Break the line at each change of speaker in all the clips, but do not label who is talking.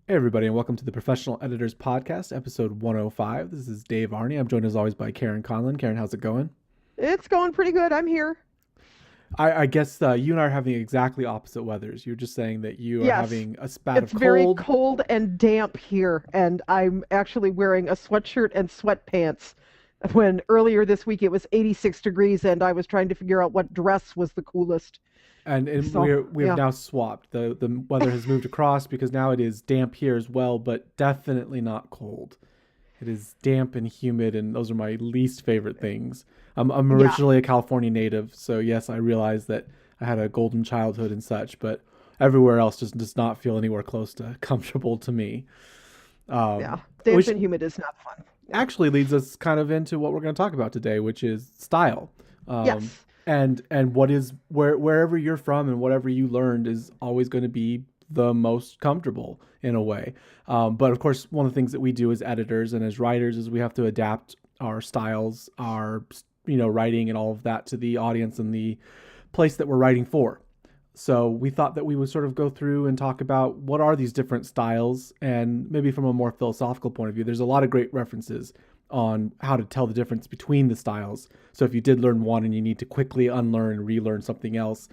Hey, everybody, and welcome to the Professional Editors Podcast, episode 105. This is Dave Arney. I'm joined as always by Karen Conlon. Karen, how's it going?
It's going pretty good. I'm here.
I guess you and I are having exactly opposite weathers. You're just saying that you are
Yes,
having a spat
it's
of
very
cold,
cold and damp here, and I'm actually wearing a sweatshirt and sweatpants when earlier this week it was 86 degrees and I was trying to figure out what dress was the coolest.
and
So,
we have
yeah.
now swapped. The weather has moved across because now it is damp here as well, but definitely not cold. It is damp and humid, and those are my least favorite things. I'm
Yeah.
originally a California native, so yes, I realize that I had a golden childhood and such, but everywhere else just does not feel anywhere close to comfortable to me.
Yeah.
Um,
Damp
which
and humid is not fun. Yeah.
actually leads us kind of into what we're going to talk about today, which is style. Um,
Yes.
and what is wherever you're from and whatever you learned is always going to be the most comfortable in a way. But of course, one of the things that we do as editors and as writers is we have to adapt our styles, our writing and all of that to the audience and the place that we're writing for. So we thought that we would sort of go through and talk about what are these different styles, and maybe from a more philosophical point of view. There's a lot of great references on how to tell the difference between the styles. So if you did learn one and you need to quickly unlearn and relearn something else,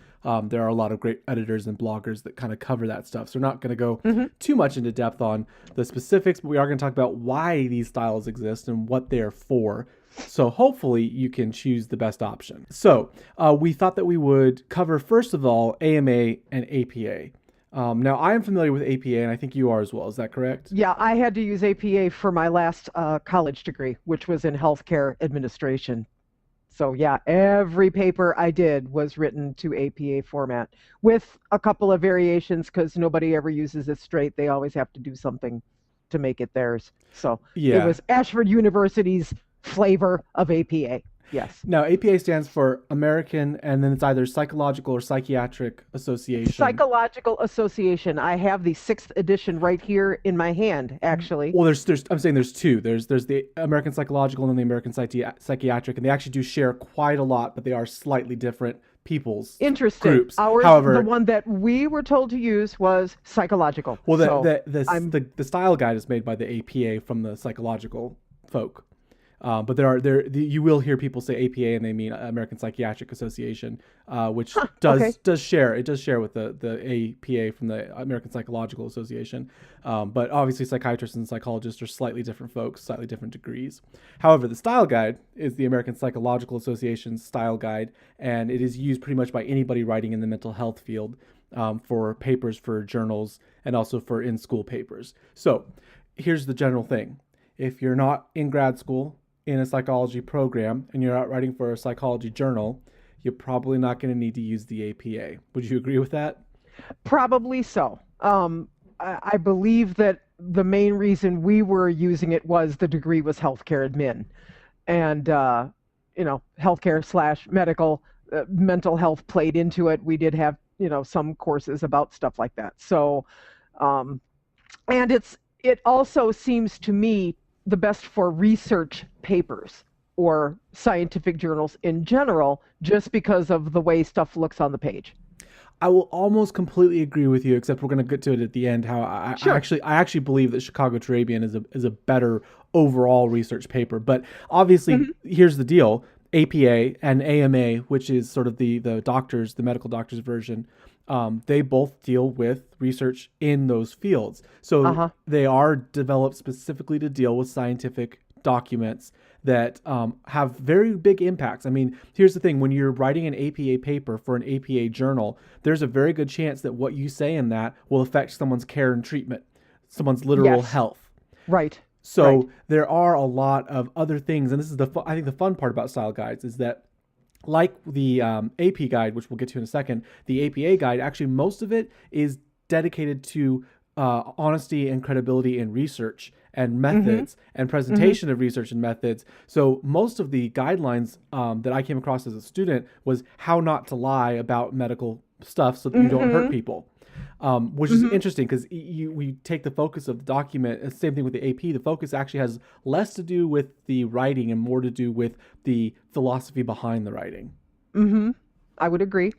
there are a lot of great editors and bloggers that kind of cover that stuff. So we're not going to go
Hmm.
too much into depth on the specifics, but we are going to talk about why these styles exist and what they're for. So hopefully you can choose the best option. So we thought that we would cover, first of all, AMA and APA. Now, I am familiar with APA, and I think you are as well. Is that correct?
Yeah, I had to use APA for my last college degree, which was in healthcare administration. So yeah, every paper I did was written to APA format with a couple of variations because nobody ever uses it straight. They always have to do something to make it theirs. So it
Yeah.
was Ashford University's flavor of APA. Yes.
Now, APA stands for American, and then it's either Psychological or Psychiatric Association.
Psychological Association. I have the sixth edition right here in my hand, actually.
Well, there's I'm saying there's two. There's the American Psychological and then the American Psychiatric, and they actually do share quite a lot, but they are slightly different people's
Interesting.
groups.
Ours, the
However,
one that we were told to use was psychological.
well,
So I'm
the style guide is made by the APA from the psychological folk. But you will hear people say APA and they mean American Psychiatric Association, which
okay.
does share with the APA from the American Psychological Association. But obviously psychiatrists and psychologists are slightly different folks, slightly different degrees. However, the style guide is the American Psychological Association's style guide, and it is used pretty much by anybody writing in the mental health field, for papers, for journals, and also for in-school papers. So here's the general thing. If you're not in grad school in a psychology program and you're not writing for a psychology journal, you're probably not going to need to use the APA. Would you agree with that?
Probably so. I believe that the main reason we were using it was the degree was healthcare admin, and healthcare slash medical, mental health played into it. We did have some courses about stuff like that. So, um, and it also seems to me the best for research papers or scientific journals in general, just because of the way stuff looks on the page.
I will almost completely agree with you, except we're going to get to it at the end. How
Sure.
I actually believe that Chicago Turabian is a better overall research paper. But obviously,
Hmm.
here's the deal: APA and AMA, which is sort of the medical doctors version. They both deal with research in those fields. So
Uh-huh.
they are developed specifically to deal with scientific documents that have very big impacts. I mean, here's the thing: when you're writing an APA paper for an APA journal, there's a very good chance that what you say in that will affect someone's care and treatment, someone's literal
Yes.
health.
Right. Right.
So there are a lot of other things, and this is I think the fun part about style guides is that, like the AP guide, which we'll get to in a second, the APA guide, actually most of it is dedicated to honesty and credibility in research and
Mm-hmm.
methods and
Mm-hmm.
presentation of research and methods. So most of the guidelines that I came across as a student was how not to lie about medical stuff so that you don't hurt
Mm-hmm.
people. Which is
Mm-hmm.
interesting because we take the focus of the document. Same thing with the AP. The focus actually has less to do with the writing and more to do with the philosophy behind the writing.
Mm-hmm. I would agree.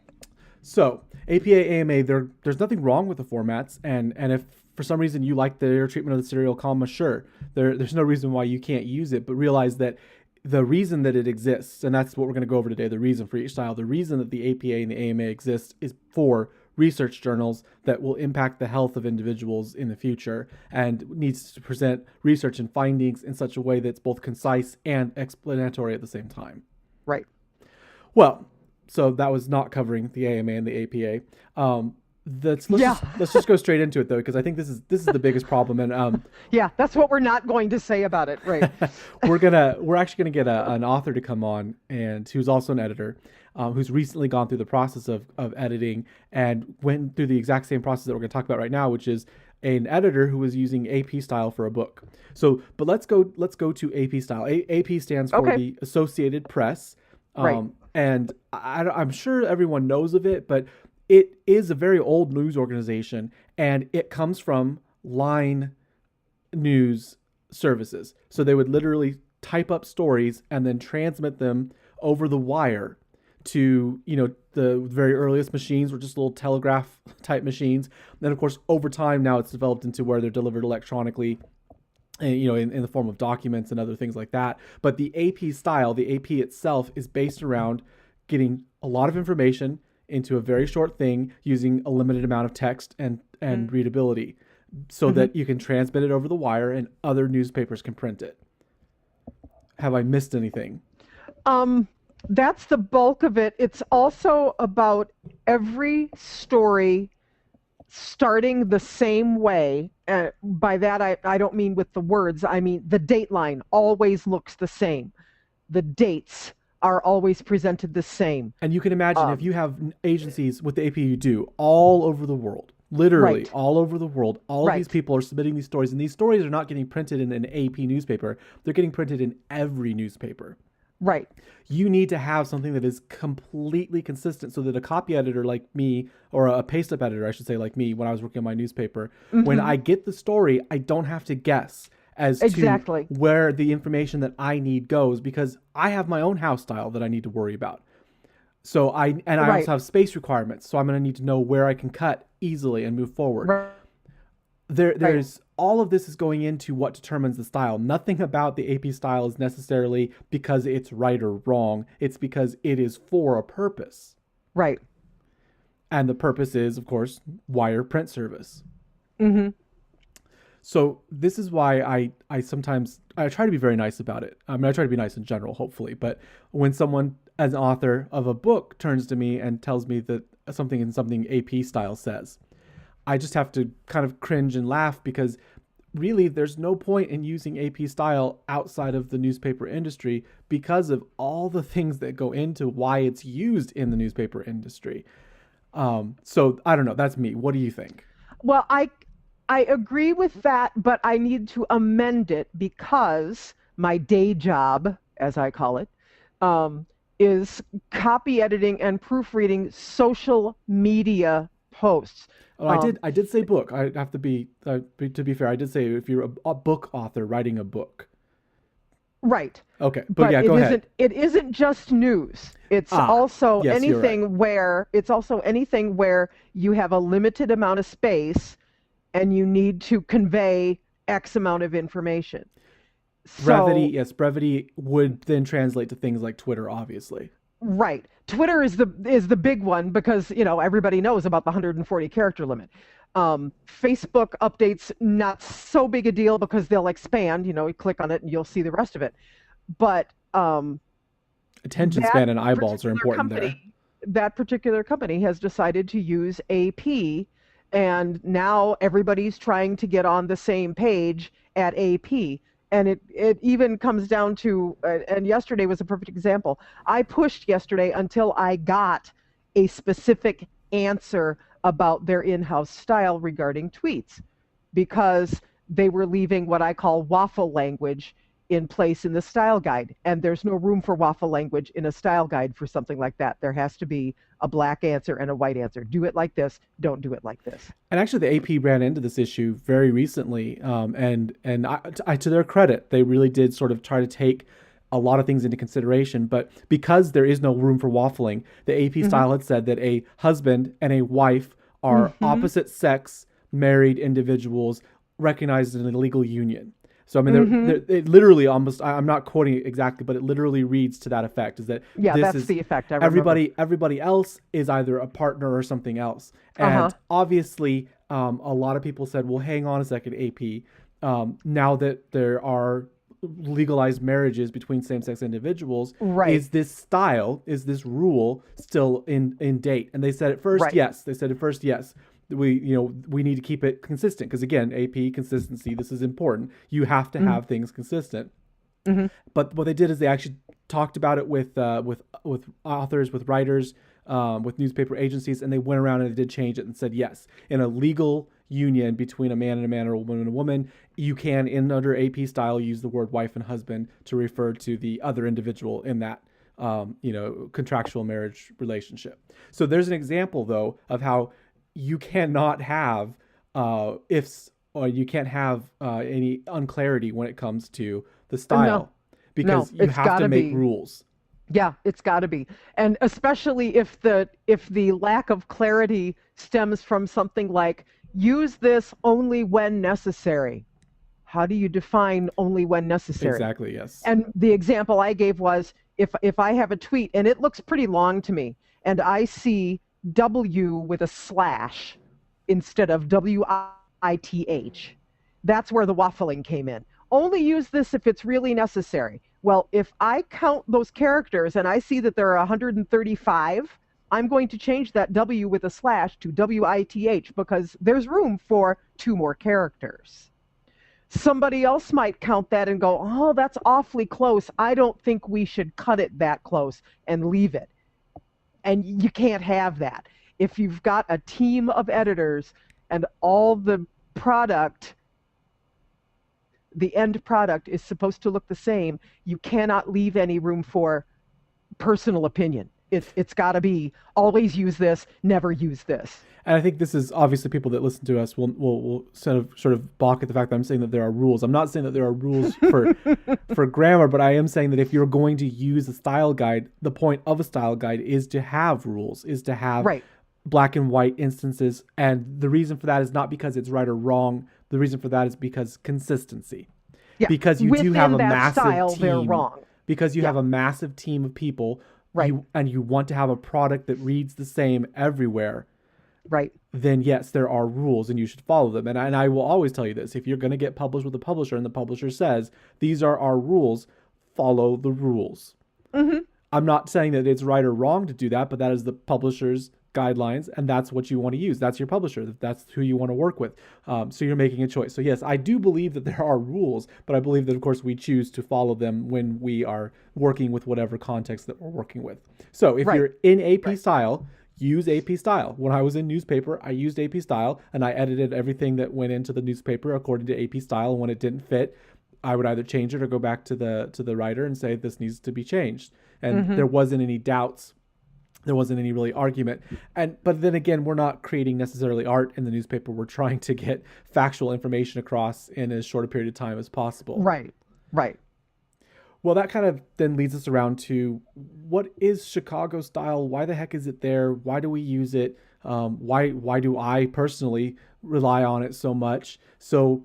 So APA, AMA, there's nothing wrong with the formats, and if for some reason you like their treatment of the serial comma, sure, there's no reason why you can't use it, but realize that the reason that it exists, and that's what we're going to go over today, the reason for each style, the reason that the APA and the AMA exist is for research journals that will impact the health of individuals in the future, and needs to present research and findings in such a way that's both concise and explanatory at the same time.
Right.
Well, so that was not covering the AMA and the APA. Let's
Yeah.
just go straight into it though, because I think this is the biggest problem. And
Yeah, that's what we're not going to say about it, right?
we're actually gonna get an author to come on, and who's also an editor, who's recently gone through the process of editing and went through the exact same process that we're gonna talk about right now, which is an editor who was using AP style for a book. So, but let's go to AP style. AP stands for
Okay.
the Associated Press.
Right.
And I'm sure everyone knows of it, but it is a very old news organization, and it comes from line news services. So they would literally type up stories and then transmit them over the wire to, the very earliest machines were just little telegraph type machines. And then, of course, over time now it's developed into where they're delivered electronically, in the form of documents and other things like that. But the AP style, the AP itself, is based around getting a lot of information into a very short thing using a limited amount of text and readability, so that you can transmit it over the wire and other newspapers can print it. Have I missed anything?
That's the bulk of it. It's also about every story starting the same way. By that, I don't mean with the words. I mean the date line always looks the same. The dates are always presented the same.
And you can imagine if you have agencies with the AP you do all over the world, literally
Right.
all over the world, all of these
Right.
people are submitting these stories, and these stories are not getting printed in an AP newspaper. They're getting printed in every newspaper.
Right.
You need to have something that is completely consistent, so that a copy editor like me, or a paste up editor, I should say, like me, when I was working on my newspaper, when I get the story, I don't have to guess as
Exactly.
to where the information that I need goes, because I have my own house style that I need to worry about. So I
Right.
also have space requirements, so I'm going to need to know where I can cut easily and move forward.
Right.
There's all of this is going into what determines the style. Nothing about the AP style is necessarily because it's right or wrong. It's because it is for a purpose.
Right.
And the purpose is, of course, wire print service.
Mm-hmm.
So this is why I sometimes I try to be very nice about it. I mean, I try to be nice in general, hopefully. But when someone, as an author of a book, turns to me and tells me that something in something AP style says, I just have to kind of cringe and laugh, because really there's no point in using AP style outside of the newspaper industry, because of all the things that go into why it's used in the newspaper industry. So I don't know. That's me. What do you think?
Well, I agree with that, but I need to amend it because my day job, as I call it, is copy editing and proofreading social media posts.
Oh, I did say book. I have to to be fair. I did say if you're a book author writing a book.
Right.
Okay, but
But
yeah, go ahead.
it isn't just news. It's also
Yes, you're right.
anything where you have a limited amount of space and you need to convey X amount of information.
Brevity,
So,
yes, brevity would then translate to things like Twitter, obviously.
right. Twitter is the big one because, everybody knows about the 140 character limit. Facebook updates, not so big a deal because they'll expand, you click on it and you'll see the rest of it. But
Attention
that
span and eyeballs are
particular
important there.
company, that particular company has decided to use AP, and now everybody's trying to get on the same page at AP. And it even comes down to, and yesterday was a perfect example. I pushed yesterday until I got a specific answer about their in-house style regarding tweets, because they were leaving what I call waffle language in place in the style guide. And there's no room for waffle language in a style guide for something like that. There has to be a black answer and a white answer. Do it like this. Don't do it like this.
And actually, the AP ran into this issue very recently, and to their credit, they really did sort of try to take a lot of things into consideration. But because there is no room for waffling, the AP
Mm-hmm.
style had said that a husband and a wife are
Mm-hmm.
opposite sex married individuals recognized in a legal union. So I mean,
Mm-hmm.
it literally almost, I'm not quoting it exactly, but it literally reads to that effect: is that
Yeah,
this
that's
is
the effect. I remember.
everybody else is either a partner or something else.
Uh-huh.
And obviously, a lot of people said, well, hang on a second, AP. Now that there are legalized marriages between same-sex individuals,
Right.
is this rule still in date? And they said at first
Right.
yes. They said at first yes. We need to keep it consistent because again, AP consistency, this is important. You have to
Mm-hmm.
have things consistent.
Mm-hmm.
But what they did is they actually talked about it with authors, with writers, with newspaper agencies, and they went around and they did change it and said yes, in a legal union between a man and a man, or a woman and a woman, you can, in under AP style, use the word wife and husband to refer to the other individual in that contractual marriage relationship. So there's an example though of how you cannot have ifs, or you can't have any unclarity when it comes to the
No,
style,
no,
because you
it's
have
got
to
to
make
be.
rules.
Yeah, it's got to be. And especially if the lack of clarity stems from something like use this only when necessary. How do you define only when necessary?
Exactly, yes.
And the example I gave was if I have a tweet and it looks pretty long to me and I see W with a slash instead of WITH, that's where the waffling came in. Only use this if it's really necessary. Well, if I count those characters and I see that there are 135, I'm going to change that W with a slash to WITH because there's room for two more characters. Somebody else might count that and go, oh, that's awfully close. I don't think we should cut it that close and leave it. And you can't have that. If you've got a team of editors and all product, the end product is supposed to look the same, you cannot leave any room for personal opinion. It's got to be always use this, never use this.
And I think this is obviously people that listen to us will sort of balk at the fact that I'm saying that there are rules. I'm not saying that there are rules for grammar, but I am saying that if you're going to use a style guide, the point of a style guide is to have rules, is to have
Right.
black and white instances. And the reason for that is not because it's right or wrong. The reason for that is because consistency.
Yeah.
Because you do have
Within
a
that
massive
style, they're
team,
wrong.
because you
Yeah.
have a massive team of people,
Right.
you want to have a product that reads the same everywhere,
Right.
then yes, there are rules and you should follow them. And I will always tell you this: if you're going to get published with a publisher and the publisher says these are our rules, follow the rules.
Hmm.
I'm not saying that it's right or wrong to do that, but that is the publisher's guidelines, and that's what you want to use. That's your publisher. That's who you want to work with. So you're making a choice. So yes, I do believe that there are rules, but I believe that of course we choose to follow them when we are working with whatever context that we're working with. So if
Right.
you're in AP
Right.
style, use AP style. When I was in newspaper, I used AP style and I edited everything that went into the newspaper according to AP style. And when it didn't fit, I would either change it or go back to the writer and say this needs to be changed. And
Hmm.
there wasn't any doubts, there wasn't any really argument. And but then again, we're not creating necessarily art in the newspaper. We're trying to get factual information across in as short a period of time as possible.
Right. Right.
Well, that kind of then leads us around to what is Chicago style? Why the heck is it there? Why do we use it? Why do I personally rely on it so much? So,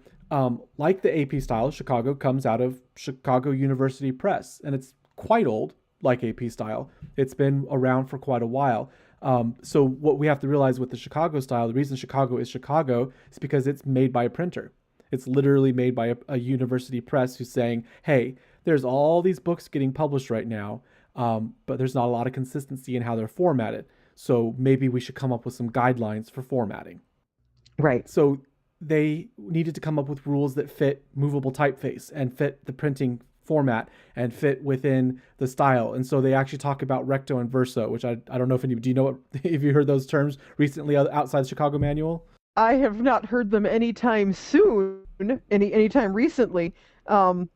like the AP style, Chicago comes out of Chicago University Press, and it's quite old, like AP style. It's been around for quite a while. So what we have to realize with the Chicago style, the reason Chicago is because it's made by a printer. It's literally made by a university press who's saying, hey, there's all these books getting published right now, but there's not a lot of consistency in how they're formatted. So maybe we should come up with some guidelines for formatting.
Right.
So they needed to come up with rules that fit movable typeface and fit the printing format and fit within the style. And so they actually talk about recto and verso, which I don't know if any, do you know what, if you heard those terms recently outside the Chicago manual?
I have not heard them anytime soon, anytime recently. Um,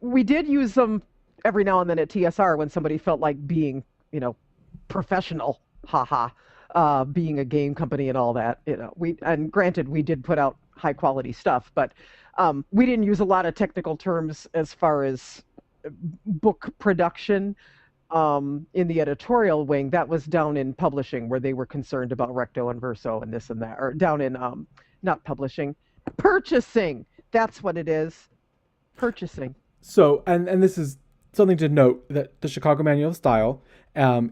we did use them every now and then at TSR when somebody felt like being, professional, haha, being a game company and all that. And granted, we did put out high quality stuff, but we didn't use a lot of technical terms as far as book production. In the editorial wing, that was down in publishing where they were concerned about recto and verso and this and that, or down in not publishing, purchasing. That's what it is. Purchasing.
So, and this is something to note that the Chicago Manual of Style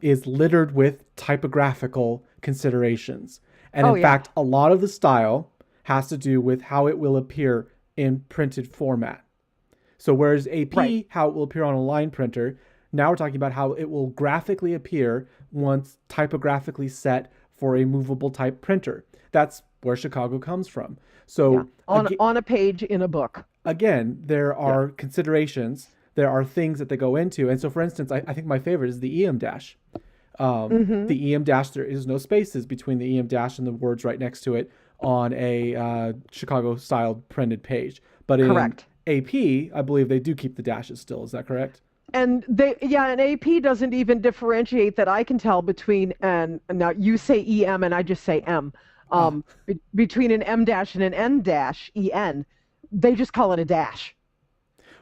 is littered with typographical considerations. And
Oh
in
yeah.
fact, a lot of the style has to do with how it will appear in printed format. So, whereas
Right.
AP, how it will appear on a line printer, now we're talking about how it will graphically appear once typographically set for a movable type printer. That's where Chicago comes from.
Yeah.
So,
On a page in a book.
again, there
Yeah.
are considerations, there are things that they go into. And so, for instance, I think my favorite is the EM dash.
Mm-hmm.
The EM dash, there is no spaces between the EM dash and the words right next to it on a Chicago styled printed page. But in
Correct.
AP, I believe they do keep the dashes still. Is that correct?
And and AP doesn't even differentiate that I can tell between, and now you say EM and I just say M.
Ah,
Between an M dash and an N dash, EN, they just call it a dash.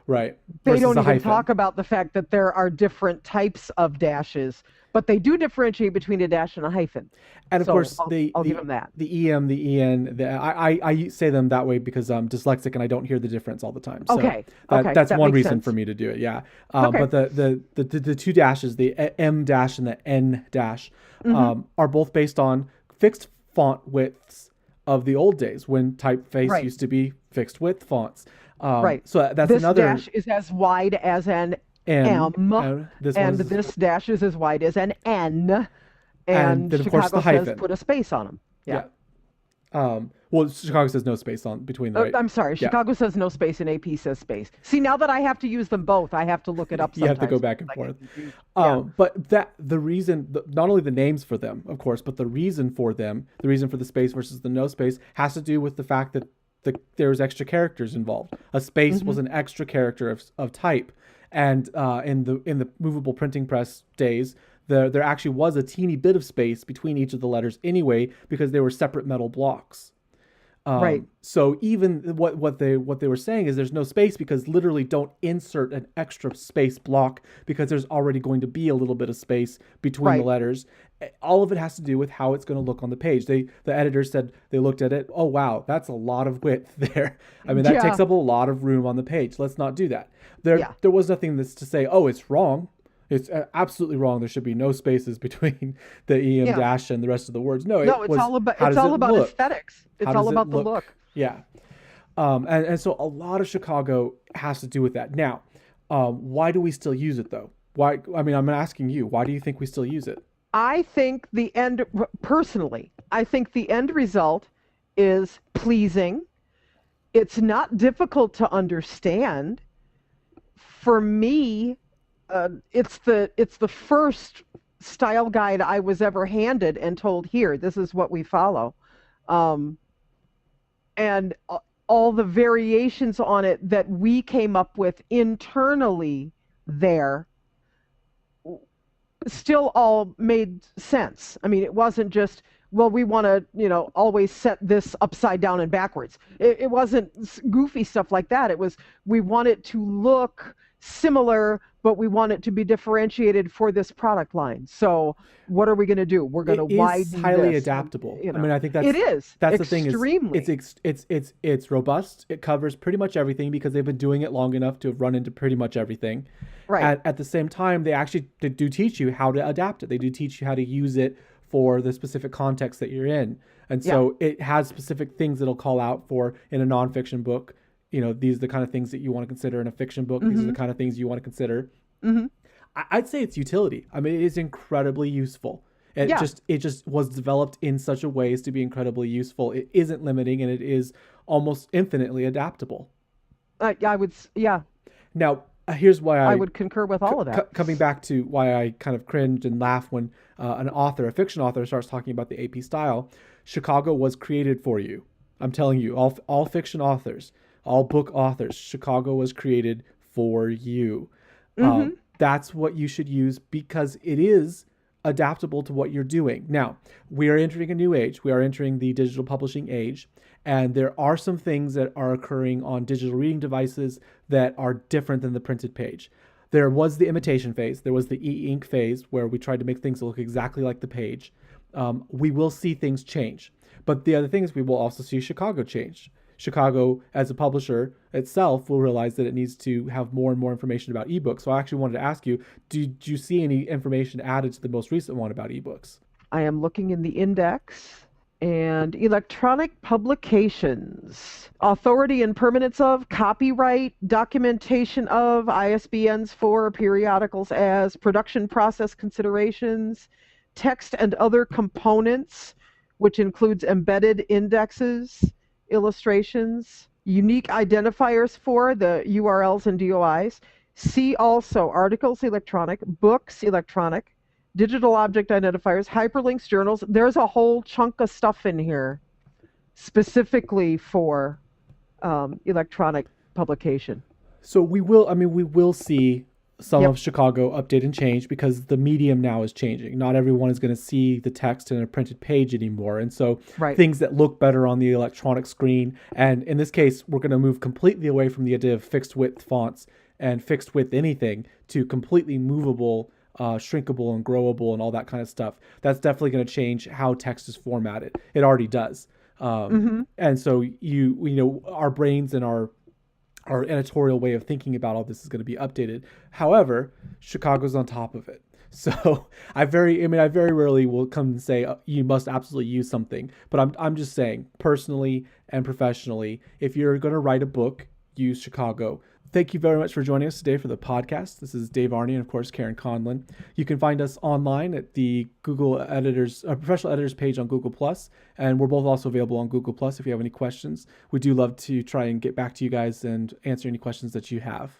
right.
They
Versus
don't
a
even
hyphen.
talk about the fact that there are different types of dashes, but they do differentiate between a dash and a hyphen.
And of
So
course,
I'll give them that.
the EM, the EN, I say them that way because I'm dyslexic and I don't hear the difference all the time. So
Okay. Okay.
that's
That
one
makes
reason for
sense.
me to do it. Yeah.
Okay.
But the two dashes, the M dash and the N dash,
Mm-hmm.
are both based on fixed font widths of the old days when typeface
Right.
used to be fixed width fonts.
Right.
So that's
This
another
dash is as wide as an
M.
M,
And this one
and
is,
this dash is as wide as an N.
and
And
then of course the
Chicago says
hyphen.
put a space on them. Yeah.
Yeah. Well, Chicago says no space on between the right.
I'm sorry.
Yeah.
Chicago says no space and AP says space. See, now that I have to use them both, I have to look it up
You have to go
sometimes
back and
because I
forth.
get confused. Yeah.
But that the reason, not only the names for them, of course, but the reason for them, the reason for the space versus the no space, has to do with the fact that there's extra characters involved. A space
Mm-hmm.
was an extra character of type, and in the movable printing press days, there actually was a teeny bit of space between each of the letters anyway because they were separate metal blocks.
Right.
So even what they were saying is there's no space because literally don't insert an extra space block because there's already going to be a little bit of space between the
Right.
letters. All of it has to do with how it's going to look on the page. The editor said they looked at it. Oh wow, that's a lot of width there. I mean that
Yeah.
takes up a lot of room on the page. Let's not do that.
Yeah.
There was nothing that's to say oh it's wrong. It's absolutely wrong. There should be no spaces between the EM
Yeah.
dash and the rest of the words. No, it
No,
was how
it's
does
all
it
about
look?
aesthetics.
How
It's
does
all
it
about the
look?
look.
Yeah. And so a lot of Chicago has to do with that. Now, why do we still use it though? Why? I mean, I'm asking you. Why do you think we still use it?
I think personally, I think the end result is pleasing. It's not difficult to understand. For me, it's the first style guide I was ever handed and told, here, this is what we follow. Um, and all the variations on it that we came up with internally there still all made sense. I mean, it wasn't just, well, we want to, always set this upside down and backwards. It wasn't goofy stuff like that. It was, we want it to look similar, but we want it to be differentiated for this product line. So what are we going to do? We're going
It
to
is
widen
highly
this.
adaptable.
You
I
know,
mean, I think
it is
that's the thing is
extremely
it's robust. It covers pretty much everything because they've been doing it long enough to have run into pretty much everything.
right.
At the same time, they do teach you how to adapt it. They do teach you how to use it for the specific context that you're in. And
Yeah.
so it has specific things it'll call out for in a nonfiction book. These are the kind of things that you want to consider in a fiction book. These are the
Mm-hmm.
kind of things you want to consider.
Mm-hmm.
I'd say it's utility. I mean, it is incredibly useful.
Yeah.
It just was developed in such a way as to be incredibly useful. It isn't limiting and it is almost infinitely adaptable.
I would, yeah,
Now, here's why
I would concur with all of that.
coming back to why I kind of cringe and laugh when a fiction author, starts talking about the AP style. Chicago was created for you. I'm telling you, all fiction authors, all book authors, Chicago was created for you.
Mm-hmm.
That's what you should use because it is adaptable to what you're doing. Now, we are entering a new age. We are entering the digital publishing age. And there are some things that are occurring on digital reading devices that are different than the printed page. There was the imitation phase. There was the e-ink phase where we tried to make things look exactly like the page. We will see things change. But the other thing is we will also see Chicago change. Chicago, as a publisher itself, will realize that it needs to have more and more information about ebooks. So I actually wanted to ask you, did you see any information added to the most recent one about ebooks?
I am looking in the index and electronic publications, authority and permanence of, copyright, documentation of, ISBNs for, periodicals as, production process considerations, text and other components, which includes embedded indexes, illustrations, unique identifiers for the URLs and DOIs. See also articles electronic, books electronic, digital object identifiers, hyperlinks, journals. There's a whole chunk of stuff in here specifically for electronic publication.
So we will, I mean, we will see some
Yep,
of Chicago update and change because the medium now is changing. Not everyone is going to see the text in a printed page anymore. And so
right.
things that look better on the electronic screen, and in this case, we're going to move completely away from the idea of fixed width fonts and fixed width anything to completely movable, shrinkable and growable and all that kind of stuff. That's definitely going to change how text is formatted. It already does.
Mm-hmm.
And so you know, our brains and our editorial way of thinking about all this is going to be updated. However, Chicago's on top of it. So I very rarely will come and say you must absolutely use something, but I'm just saying personally and professionally, if you're going to write a book, use Chicago. Thank you very much for joining us today for the podcast. This is Dave Arney and, of course, Karen Conlon. You can find us online at the Google Editors, Professional Editors page on Google+, and we're both also available on Google+. If you have any questions, we do love to try and get back to you guys and answer any questions that you have.